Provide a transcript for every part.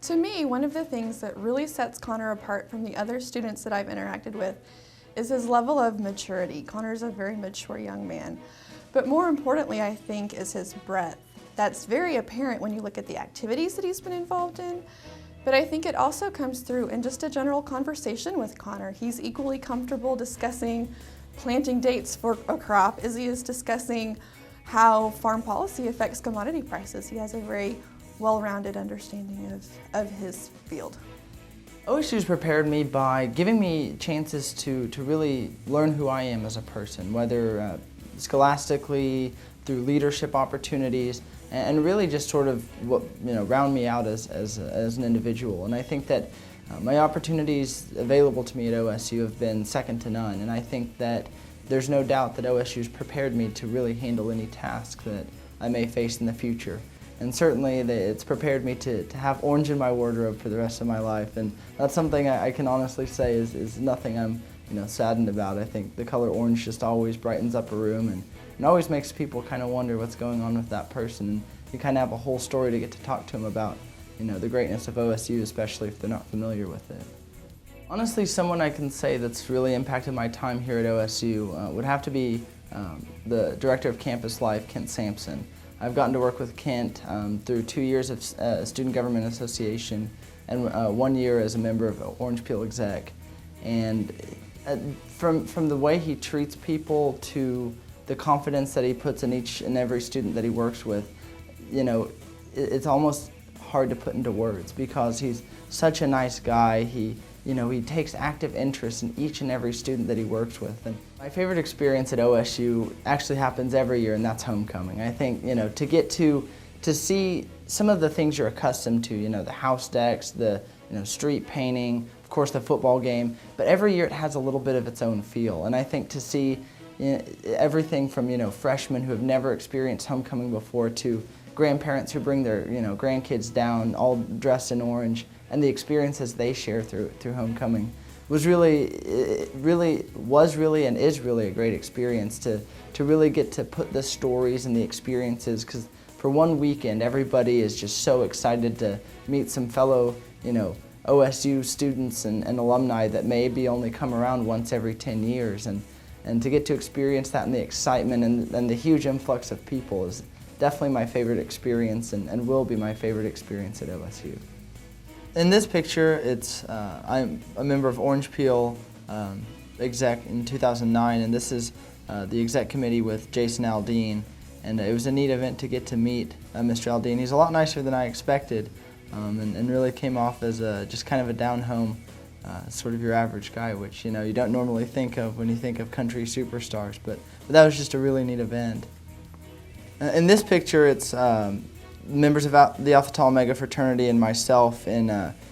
To me, one of the things that really sets Connor apart from the other students that I've interacted with is his level of maturity. Connor's a very mature young man. But more importantly, I think, is his breadth. That's very apparent when you look at the activities that he's been involved in, but I think it also comes through in just a general conversation with Connor. He's equally comfortable discussing planting dates for a crop as he is discussing how farm policy affects commodity prices. He has a very well-rounded understanding of his field. OSU's prepared me by giving me chances to really learn who I am as a person, whether scholastically, through leadership opportunities, and really just sort of round me out as an individual. And I think that my opportunities available to me at OSU have been second to none, and I think that there's no doubt that OSU's prepared me to really handle any task that I may face in the future. And certainly it's prepared me to have orange in my wardrobe for the rest of my life, and that's something I can honestly say is nothing I'm saddened about. I think the color orange just always brightens up a room and always makes people kind of wonder what's going on with that person, and you kind of have a whole story to get to talk to them about the greatness of OSU, especially if they're not familiar with it. Honestly, someone I can say that's really impacted my time here at OSU would have to be the Director of Campus Life, Kent Sampson. I've gotten to work with Kent through 2 years of Student Government Association and 1 year as a member of Orange Peel Exec. And from the way he treats people to the confidence that he puts in each and every student that he works with, it's almost hard to put into words because he's such a nice guy. He takes active interest in each and every student that he works with. And my favorite experience at OSU actually happens every year, and that's homecoming. I think, to get to see some of the things you're accustomed to, the house decks, the street painting, of course the football game, but every year it has a little bit of its own feel. And I think to see everything from, freshmen who have never experienced homecoming before to grandparents who bring their, grandkids down all dressed in orange, and the experiences they share through homecoming was really and is really a great experience to really get to put the stories and the experiences, because for one weekend everybody is just so excited to meet some fellow OSU students and alumni that maybe only come around once every 10 years, and to get to experience that and the excitement and the huge influx of people is definitely my favorite experience and will be my favorite experience at OSU. In this picture, I'm a member of Orange Peel Exec in 2009, and this is the Exec Committee with Jason Aldean, and it was a neat event to get to meet Mr. Aldean. He's a lot nicer than I expected, and really came off as just kind of a down-home, sort of your average guy, which you don't normally think of when you think of country superstars, but that was just a really neat event. In this picture, it's members of the Alpha Tau Omega Fraternity and myself in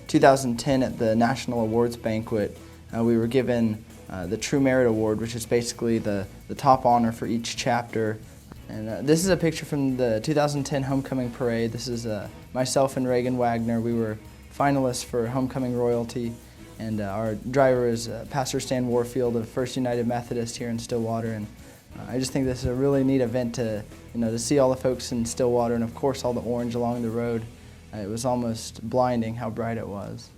2010 at the National Awards Banquet. We were given the True Merit Award, which is basically the top honor for each chapter. And this is a picture from the 2010 Homecoming Parade. This is myself and Reagan Wagner. We were finalists for Homecoming Royalty, and our driver is Pastor Stan Warfield of First United Methodist here in Stillwater. And I just think this is a really neat event to see all the folks in Stillwater and of course all the orange along the road. It was almost blinding how bright it was.